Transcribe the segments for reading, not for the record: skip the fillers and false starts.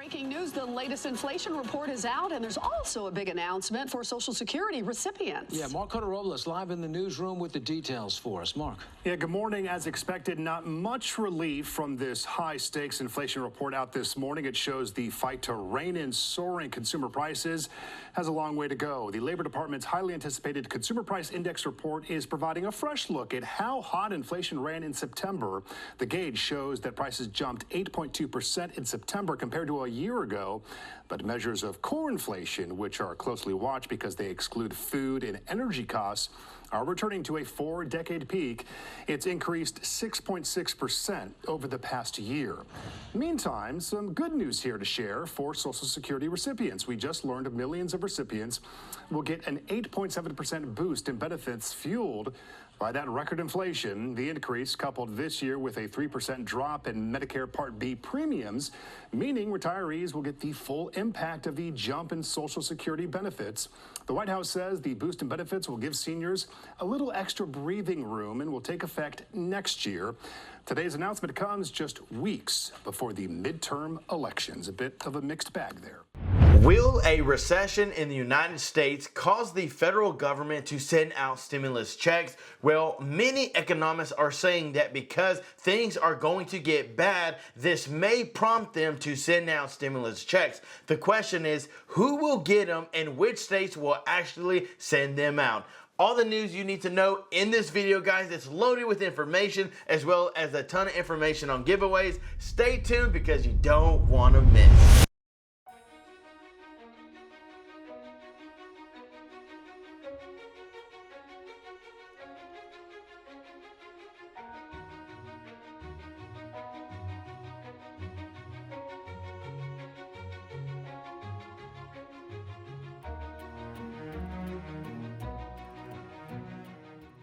Breaking news, the latest inflation report is out, and there's also a big announcement for Social Security recipients. Yeah, Mark Robles live in the newsroom with the details for us. Mark. Yeah, good morning. As expected, not much relief from this high-stakes inflation report out this morning. It shows the fight to rein in soaring consumer prices has a long way to go. The Labor Department's highly anticipated Consumer Price Index report is providing a fresh look at how hot inflation ran in September. The gauge shows that prices jumped 8.2% in September compared to a year ago, but measures of core inflation, which are closely watched because they exclude food and energy costs, are returning to a 4-decade peak. It's increased 6.6% over the past year. Meantime, some good news here to share for Social Security recipients. We just learned millions of recipients will get an 8.7% boost in benefits fueled by that record inflation. The increase, coupled this year with a 3% drop in Medicare Part B premiums, meaning retirees will get the full impact of the jump in Social Security benefits. The White House says the boost in benefits will give seniors a little extra breathing room and will take effect next year. Today's announcement comes just weeks before the midterm elections. A bit of a mixed bag there. Will a recession in the United States cause the federal government to send out stimulus checks? Well, many economists are saying that because things are going to get bad, this may prompt them to send out stimulus checks. The question is, who will get them and which states will actually send them out? All the news you need to know in this video, guys. It's loaded with information as well as a ton of information on giveaways. Stay tuned because you don't want to miss.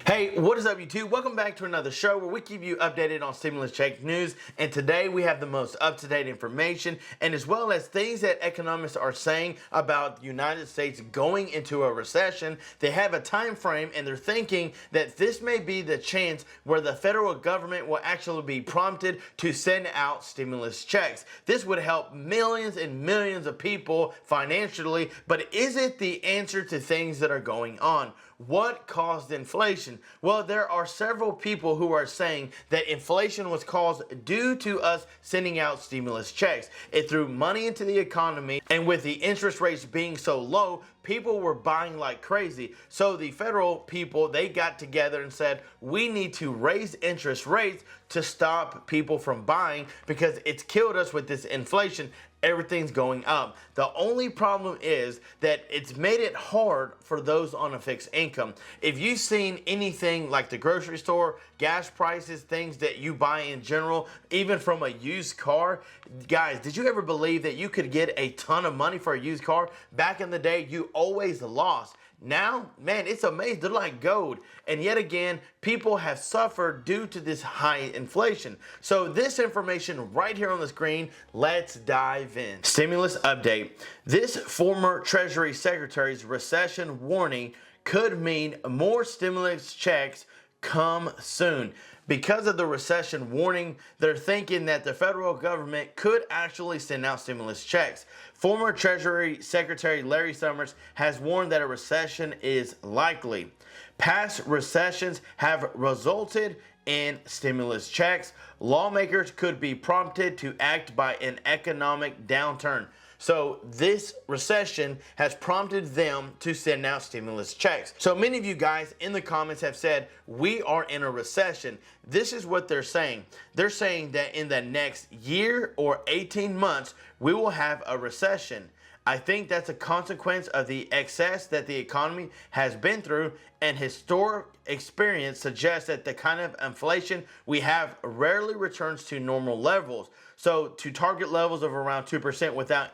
Hey, what is up, YouTube? Welcome back to another show where we keep you updated on stimulus check news. And today we have the most up-to-date information and as well as things that economists are saying about the United States going into a recession. They have a time frame and they're thinking that this may be the chance where the federal government will actually be prompted to send out stimulus checks. This would help millions and millions of people financially, but is it the answer to things that are going on? What caused inflation? Well, there are several people who are saying that inflation was caused due to us sending out stimulus checks. It threw money into the economy, and with the interest rates being so low, people were buying like crazy. So the federal people, they got together and said, we need to raise interest rates to stop people from buying because it's killed us with this inflation. Everything's going up. The only problem is that it's made it hard for those on a fixed income. If you've seen anything like the grocery store, gas prices, things that you buy in general, even from a used car, guys, did you ever believe that you could get a ton of money for a used car? Back in the day, you always lost. Now, man, it's amazing. They're like gold. And yet again, people have suffered due to this high inflation. So this information right here on the screen, let's dive in. Stimulus update. This former Treasury Secretary's recession warning could mean more stimulus checks come soon. Because of the recession warning, they're thinking that the federal government could actually send out stimulus checks. Former Treasury Secretary Larry Summers has warned that a recession is likely. Past recessions have resulted in stimulus checks. Lawmakers could be prompted to act by an economic downturn. So this recession has prompted them to send out stimulus checks. So many of you guys in the comments have said, we are in a recession. This is what they're saying. They're saying that in the next year or 18 months, we will have a recession. I think that's a consequence of the excess that the economy has been through, and historic experience suggests that the kind of inflation we have rarely returns to normal levels. So to target levels of around 2% without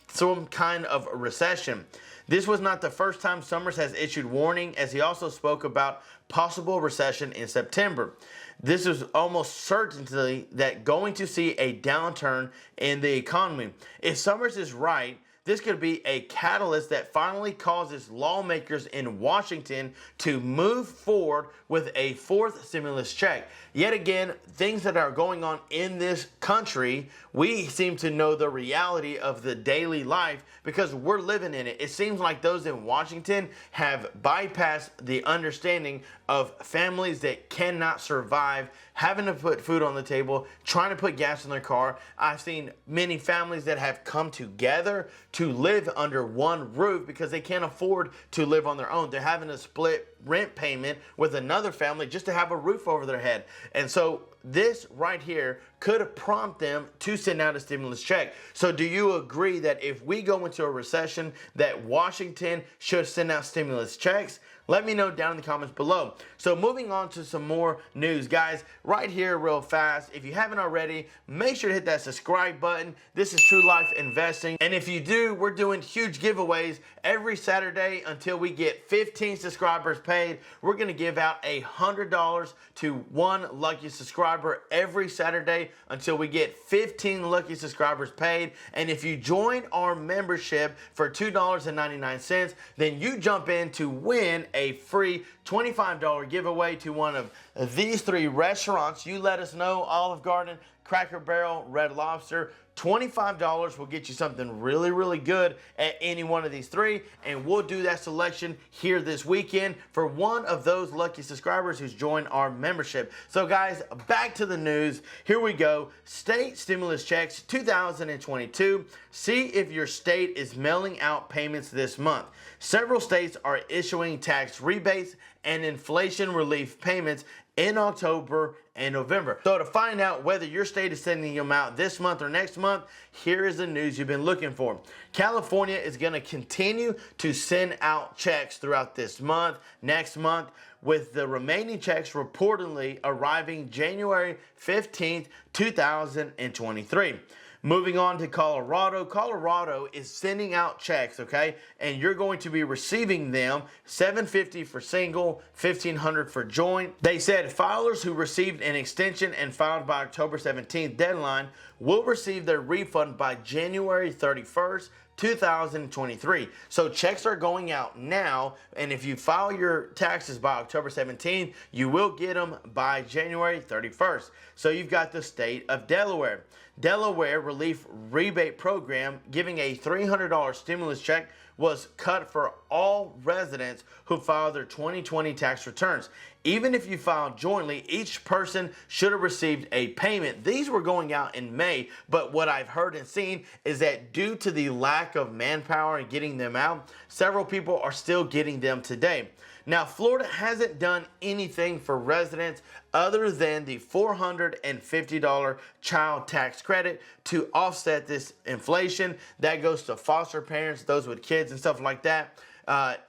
some kind of recession. This was not the first time Summers has issued warning, as he also spoke about possible recession in September. This is almost certainly that going to see a downturn in the economy. If Summers is right, this could be a catalyst that finally causes lawmakers in Washington to move forward with a fourth stimulus check. Yet again, things that are going on in this country, we seem to know the reality of the daily life because we're living in it. It seems like those in Washington have bypassed the understanding of families that cannot survive having to put food on the table, trying to put gas in their car. I've seen many families that have come together to live under one roof because they can't afford to live on their own. They're having to split rent payment with another family just to have a roof over their head. And so this right here could prompt them to send out a stimulus check. So do you agree that if we go into a recession that Washington should send out stimulus checks? Let me know down in the comments below. So moving on to some more news, guys, right here real fast. If you haven't already, make sure to hit that subscribe button. This is True Life Investing. And if you do, we're doing huge giveaways every Saturday until we get 15 subscribers paid. We're gonna give out $100 to one lucky subscriber every Saturday until we get 15 lucky subscribers paid. And if you join our membership for $2.99, then you jump in to win a free $25 giveaway to one of these three restaurants. You let us know: Olive Garden, Cracker Barrel, Red Lobster. $25 will get you something really, really good at any one of these three, and we'll do that selection here this weekend for one of those lucky subscribers who's joined our membership. So guys, back to the news. Here we go. State stimulus checks 2022. See if your state is mailing out payments this month. Several states are issuing tax rebates and inflation relief payments in October and November. So to find out whether your state is sending them out this month or next month, here is the news you've been looking for. California is going to continue to send out checks throughout this month, next month, with the remaining checks reportedly arriving January 15th, 2023. Moving on to Colorado. Colorado is sending out checks, okay? And you're going to be receiving them $750 for single, $1,500 for joint. They said filers who received an extension and filed by October 17th deadline will receive their refund by January 31st, 2023. So checks are going out now, and if you file your taxes by October 17th, you will get them by January 31st. So you've got the state of Delaware. Delaware Relief Rebate Program giving a $300 stimulus check was cut for all residents who filed their 2020 tax returns. Even if you filed jointly, each person should have received a payment. These were going out in May, but what I've heard and seen is that due to the lack of manpower in getting them out, several people are still getting them today. Now, Florida hasn't done anything for residents other than the $450 child tax credit to offset this inflation. That goes to foster parents, those with kids and stuff like that.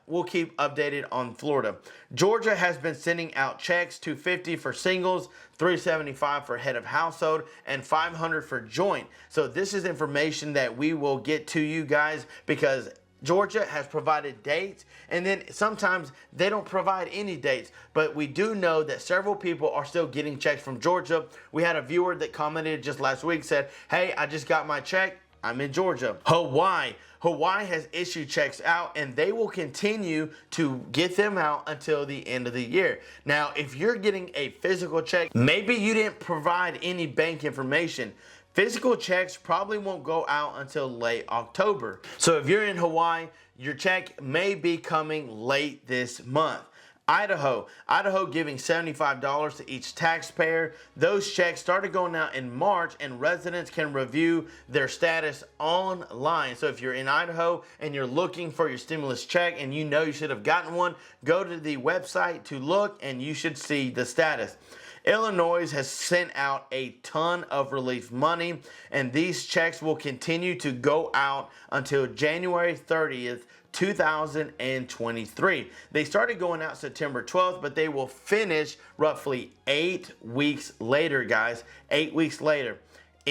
We'll keep updated on Florida. Georgia has been sending out checks, $250 for singles, $375 for head of household, and $500 for joint. So this is information that we will get to you guys because Georgia has provided dates, and then sometimes they don't provide any dates, but we do know that several people are still getting checks from Georgia. We had a viewer that commented just last week, said, hey, I just got my check. I'm in Georgia. Hawaii has issued checks out, and they will continue to get them out until the end of the year. Now, if you're getting a physical check, maybe you didn't provide any bank information. Physical checks probably won't go out until late October. So if you're in Hawaii, your check may be coming late this month. Idaho giving $75 to each taxpayer. Those checks started going out in March, and residents can review their status online. So if you're in Idaho and you're looking for your stimulus check and you know you should have gotten one, go to the website to look and you should see the status. Illinois has sent out a ton of relief money, and these checks will continue to go out until January 30th, 2023. They started going out September 12th, but they will finish roughly 8 weeks later, guys. 8 weeks later.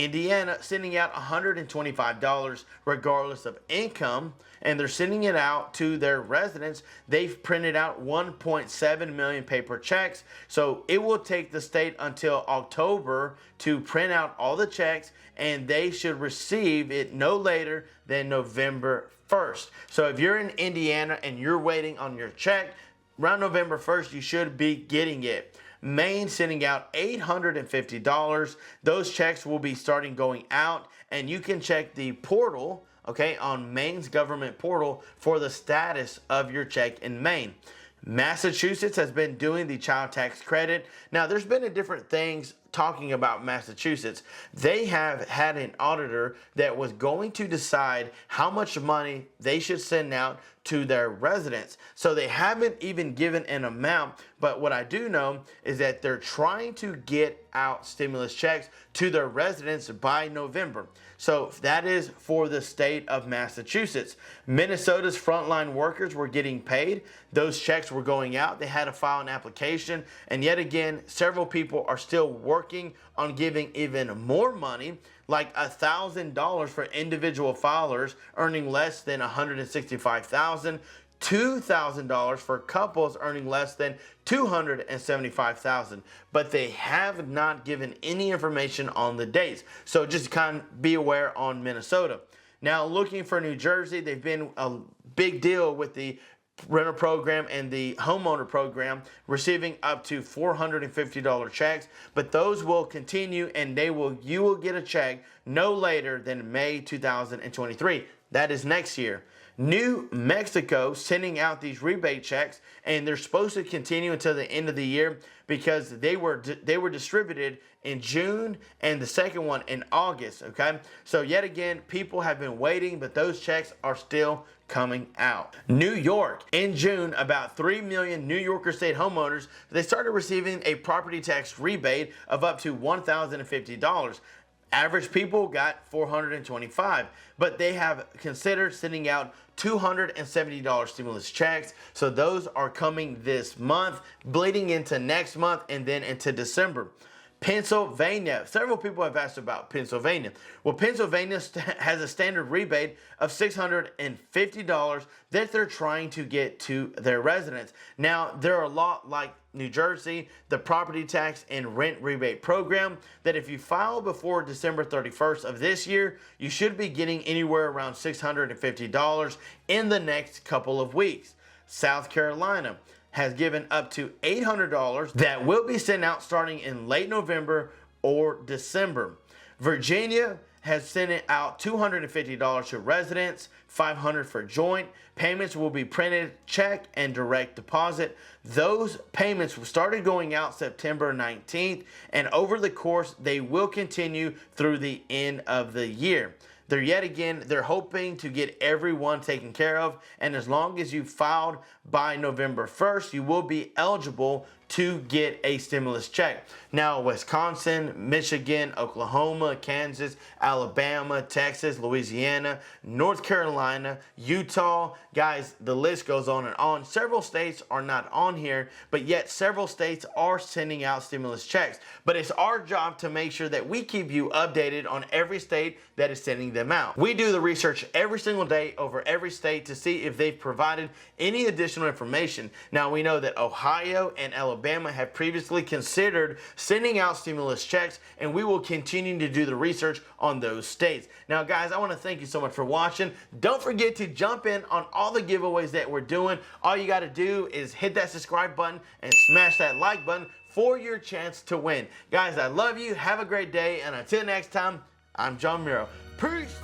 Indiana sending out $125 regardless of income, and they're sending it out to their residents. They've printed out 1.7 million paper checks, so it will take the state until October to print out all the checks, and they should receive it no later than November 1st. So if you're in Indiana and you're waiting on your check, around November 1st, you should be getting it. Maine sending out $850. Those checks will be starting going out, and you can check the portal, okay, on Maine's government portal for the status of your check in Maine. Massachusetts has been doing the child tax credit. Now, there's been different things talking about Massachusetts. They have had an auditor that was going to decide how much money they should send out to their residents. So they haven't even given an amount, but what I do know is that they're trying to get out stimulus checks to their residents by November. So that is for the state of Massachusetts. Minnesota's frontline workers were getting paid. Those checks were going out. They had to file an application. And yet again, several people are still working on giving even more money, like $1,000 for individual filers earning less than $165,000, $2,000 for couples earning less than $275,000, but they have not given any information on the dates. So just kind of be aware on Minnesota. Now, looking for New Jersey, they've been a big deal with the renter program and the homeowner program, receiving up to $450 checks, but those will continue, and you will get a check no later than May 2023. That is next year. New Mexico sending out these rebate checks, and they're supposed to continue until the end of the year because they were distributed in June and the second one in August, okay? So yet again, people have been waiting, but those checks are still coming out. New York, in June, about 3 million New Yorker state homeowners, they started receiving a property tax rebate of up to $1,050. Average people got $425, but they have considered sending out $270 stimulus checks. So those are coming this month, bleeding into next month, and then into December. Pennsylvania. Several people have asked about Pennsylvania. Well, Pennsylvania has a standard rebate of $650 that they're trying to get to their residents. Now, they're a lot like New Jersey, the property tax and rent rebate program, that if you file before December 31st of this year, you should be getting anywhere around $650 in the next couple of weeks. South Carolina has given up to $800 that will be sent out starting in late November or December. Virginia has sent out $250 to residents, $500 for joint. Payments will be printed, check, and direct deposit. Those payments started going out September 19th, and over the course, they will continue through the end of the year. They're hoping to get everyone taken care of, and as long as you filed by November 1st, you will be eligible to get a stimulus check. Now, Wisconsin, Michigan, Oklahoma, Kansas, Alabama, Texas, Louisiana, North Carolina, Utah, guys, the list goes on and on. Several states are not on here, but yet several states are sending out stimulus checks. But it's our job to make sure that we keep you updated on every state that is sending them out. We do the research every single day over every state to see if they've provided any additional information. Now, we know that Ohio and Alabama have previously considered sending out stimulus checks, and we will continue to do the research on those states. Now, guys, I want to thank you so much for watching. Don't forget to jump in on all the giveaways that we're doing. All you got to do is hit that subscribe button and smash that like button for your chance to win. Guys, I love you. Have a great day, and until next time, I'm John Miro. Peace.